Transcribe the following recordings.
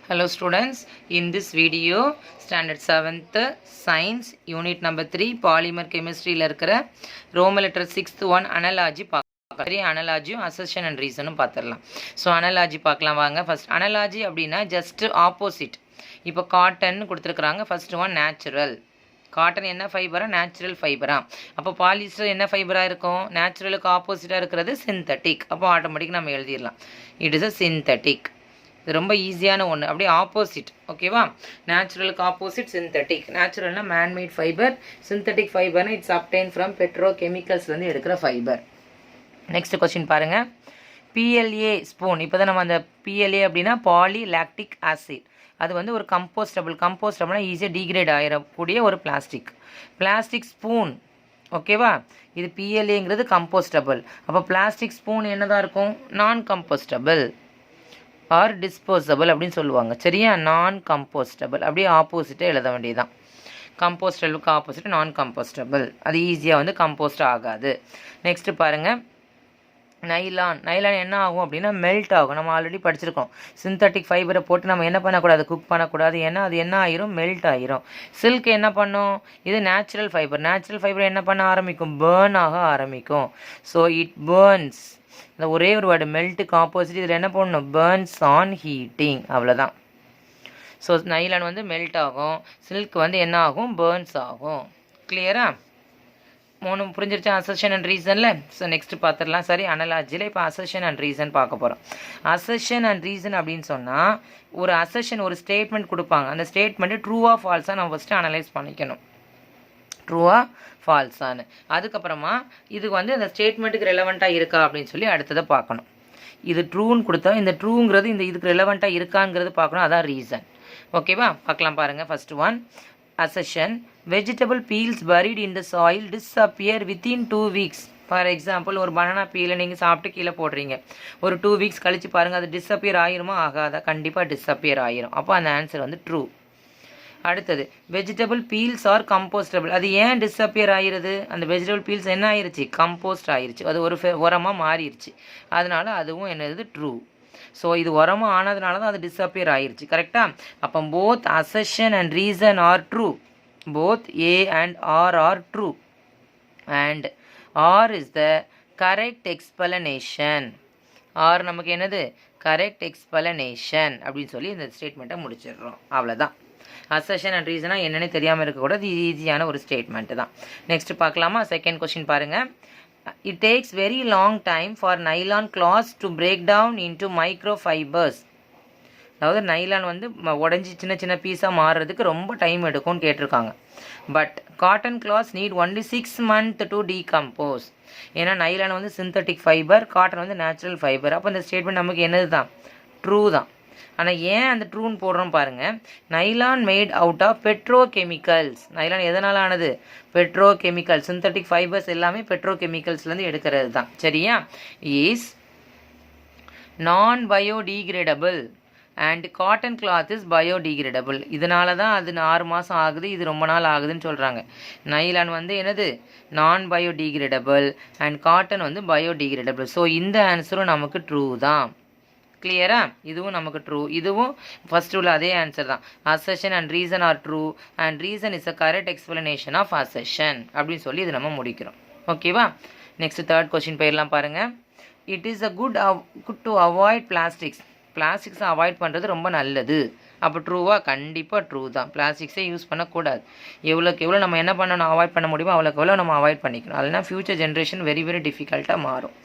Hello students, in this video standard 7th science unit number 3 polymer chemistry la irukra roman letter 6th one analogy பார்க்கலாம். analogy assertion and reason பார்த்திரலாம். so analogy பார்க்கலாம் வாங்க. first analogy அப்படினா just opposite. இப்போ cotton கொடுத்திருக்காங்க. first one natural. Cotton என்ன ஃபைபரா? Natural ஃபைபரா. அப்போ polyester என்ன ஃபைபரா இருக்கும்? நேச்சுரலுக்கு ஆப்போசிட்டாக இருக்கிறது சிந்தட்டிக். அப்போ ஆட்டோமேட்டிக் நம்ம எழுதிடலாம், இட் இஸ் அ சிந்தட்டிக். இது ரொம்ப ஈஸியான ஒன்று, அப்படியே ஆப்போசிட். ஓகேவா? நேச்சுரலுக்கு ஆப்போசிட் சிந்தட்டிக். நேச்சுரல்னா மேன்மேட் ஃபைபர், சிந்தட்டிக் ஃபைபர்னா இட்ஸ் அப்டைன் ஃப்ரம் பெட்ரோ கெமிக்கல்ஸ்லேருந்து எடுக்கிற ஃபைபர். நெக்ஸ்ட் கொஸ்டின் பாருங்கள். PLA spoon. இப்போ தான் நம்ம அந்த பிஎல்ஏ அப்படின்னா பாலி லாக்டிக் ஆசிட். அது வந்து ஒரு கம்போஸ்டபிள்னா ஈஸியாக டீக்ரேட் ஆகிடக்கூடிய ஒரு பிளாஸ்டிக் ஸ்பூன். ஓகேவா? இது பிஎல்ஏங்கிறது கம்போஸ்டபிள். அப்போ பிளாஸ்டிக் ஸ்பூன் என்னதான் இருக்கும்? நான் கம்போஸ்டபிள் ஆர் டிஸ்போசபிள் அப்படின்னு சொல்லுவாங்க. சரியா? நான் கம்போஸ்டபிள் அப்படியே ஆப்போசிட்டாக எழுத வேண்டியதுதான். கம்போஸ்டபிளுக்கு ஆப்போசிட் நான் கம்போஸ்டபிள். அது ஈஸியாக வந்து கம்போஸ்ட் ஆகாது. நெக்ஸ்ட்டு பாருங்கள், நைலான் என்ன ஆகும் அப்படின்னா மெல்ட் ஆகும். நம்ம ஆல்ரெடி படிச்சிருக்கோம். சிந்தட்டிக் ஃபைபரை போட்டு நம்ம என்ன பண்ணக்கூடாது? குக் பண்ணக்கூடாது. ஏன்னா அது என்ன ஆயிரும்? மெல்ட் ஆயிரும். சில்க் என்ன பண்ணும்? இது நேச்சுரல் ஃபைபர் என்ன பண்ண ஆரம்பிக்கும்? பேர்ன் ஆக ஆரம்பிக்கும். So it burns. இந்த ஒரே ஒரு வேர்டு மெல்ட்டுக்கு ஆப்போசிட் இதில் என்ன பண்ணணும்? Burns on heating. அவ்வளோதான். ஸோ நைலான் வந்து மெல்ட் ஆகும், சில்க் வந்து என்ன ஆகும்? பேர்ன்ஸ் ஆகும். கிளியரா? மூணு புரிஞ்சிருச்சா? அசர்ஷன் அண்ட் ரீசனில். ஸோ நெக்ஸ்ட் பார்த்துடலாம். சரி, அனலாஜியில் இப்போ அசர்ஷன் அண்ட் ரீசன் பார்க்க போகிறோம். அசர்ஷன் அண்ட் ரீசன் அப்படின்னு சொன்னால் ஒரு அசர்ஷன், ஒரு ஸ்டேட்மெண்ட் கொடுப்பாங்க. அந்த ஸ்டேட்மெண்ட்டு ட்ரூவா ஃபால்ஸாக நம்ம ஃபஸ்ட்டு அனலைஸ் பண்ணிக்கணும். ட்ரூவா ஃபால்ஸானு. அதுக்கப்புறமா இதுக்கு வந்து அந்த ஸ்டேட்மெண்ட்டுக்கு ரெலவெண்ட்டாக இருக்கா அப்படின்னு சொல்லி அடுத்ததை பார்க்கணும். இது ட்ரூன்னு கொடுத்தா இந்த ட்ரூங்கிறது இந்த இதுக்கு ரெலவெண்ட்டாக இருக்காங்கிறது பார்க்கணும். அதான் ரீசன். ஓகேவா? பார்க்கலாம் பாருங்கள். First one assertion, vegetable peels buried in the soil disappear within 2 weeks. For example, ஒரு பனானா பீலை நீங்கள் சாப்பிட்டு கீழே போடுறீங்க. ஒரு 2 வீக்ஸ் கழித்து பாருங்கள், அது டிஸப்பியர் ஆயிருமா? ஆகாதா? கண்டிப்பாக டிஸப்பியர் ஆயிரும். அப்போ அந்த ஆன்சர் வந்து ட்ரூ. அடுத்தது, வெஜிடபிள் பீல்ஸ் ஆர் கம்போஸ்டபிள். அது ஏன் டிஸப்பியர் ஆயிருது? அந்த வெஜிடபிள் பீல்ஸ் என்ன ஆயிருச்சு? கம்போஸ்ட் ஆயிருச்சு. அது ஒரு உரமாக மாறிடுச்சு. அதனால அதுவும் என்னது? ட்ரூ. ஸோ இது உரமாக ஆனதுனால தான் அது டிஸப்பியர் ஆயிடுச்சு. கரெக்டாக? அப்போ both assertion and reason are true. Both A and R true. And R is the correct explanation. R நமக்கு என்னது? கரெக்ட் எக்ஸ்பிளனேஷன் அப்படின்னு சொல்லி இந்த ஸ்டேட்மெண்ட்டை முடிச்சிடுறோம். அவ்வளோதான். அசர்ஷன் அண்ட் ரீசனாக என்னென்னு தெரியாமல் இருக்கக்கூடாது. இது ஈஸியான ஒரு ஸ்டேட்மெண்ட்டு தான். நெக்ஸ்ட் பார்க்கலாமா? செகண்ட் கொஸ்டின் பாருங்கள். It takes very long time for nylon cloths to break down into microfibers. அதாவது நைலான் வந்து உடஞ்சி சின்ன சின்ன பீஸாக மாறுறதுக்கு ரொம்ப டைம் எடுக்கும்னு கேட்டிருக்காங்க. But cotton clothes NEET only 6 months to decompose. ஏன்னா நைலான் வந்து சிந்தட்டிக் ஃபைபர், காட்டன் வந்து நேச்சுரல் ஃபைபர். அப்போ இந்த ஸ்டேட்மெண்ட் நமக்கு என்னது தான்? ட்ரூ தான். ஆனால் ஏன் அந்த ட்ரூன்னு போடுறோம் பாருங்கள். Nylon made out of petro chemicals. Nylon எதனால் ஆனது? Petro chemical. சிந்தட்டிக் ஃபைபர்ஸ் எல்லாமே பெட்ரோ கெமிக்கல்ஸ்லேருந்து எடுக்கிறது தான். சரியா? Is non biodegradable and cotton cloth is biodegradable. இதனால தான் அது 6 மாதம் ஆகுது, இது ரொம்ப நாள் ஆகுதுன்னு சொல்கிறாங்க. நைலான் வந்து என்னது? நான் பயோடிகிரேடபிள் அண்ட் காட்டன் வந்து பயோடிகிரேடபிள். ஸோ இந்த ஆன்சரும் நமக்கு ட்ரூ தான். கிளியரா? இதுவும் நமக்கு ட்ரூ. இதுவும் ஃபர்ஸ்ட் உள்ள அதே ஆன்சர் தான். Assertion and reason are true and reason is a correct explanation of assertion அப்படின்னு சொல்லி இது நம்ம முடிக்கிறோம். ஓகேவா? நெக்ஸ்ட் தேர்ட் கொஸ்டின் போயிடலாம் பாருங்கள். It is a good to avoid பிளாஸ்டிக்ஸை அவாய்ட் பண்ணுறது ரொம்ப நல்லது. அப்போ ட்ரூவா? கண்டிப்பாக ட்ரூ தான். பிளாஸ்டிக்ஸே யூஸ் பண்ணக்கூடாது. எவ்வளோக்கு எவ்வளோ நம்ம என்ன பண்ணணும்? அவாய்ட் பண்ண முடியுமோ அவ்வளோக்கு எவ்வளோ நம்ம அவாய்ட் பண்ணிக்கணும். அதனால் ஃப்யூச்சர் ஜென்ரேஷன் வெரி வெரி டிஃபிகல்ட்டாக மாறும்.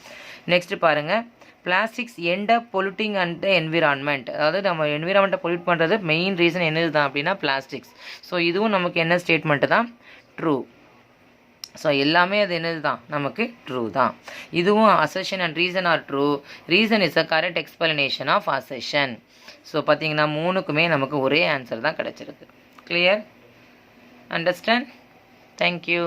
நெக்ஸ்ட் பாருங்கள். Plastics end up polluting and the environment. அதாவது நம்ம என்விரான்மெண்ட்டை பொல்யூட் பண்ணுறது மெயின் ரீசன் என்னது தான் அப்படின்னா பிளாஸ்டிக்ஸ். ஸோ இதுவும் நமக்கு என்ன ஸ்டேட்மெண்ட்டு தான்? ட்ரூ. ஸோ எல்லாமே அது என்னது தான்? நமக்கு ட்ரூ தான். இதுவும் assertion and reason are true. Reason is a correct explanation of assertion. So பார்த்தீங்கன்னா மூணுக்குமே நமக்கு ஒரே ஆன்சர் தான் கிடச்சிருக்கு. கிளியர்? அண்டர்ஸ்டாண்ட்? தேங்க்யூ.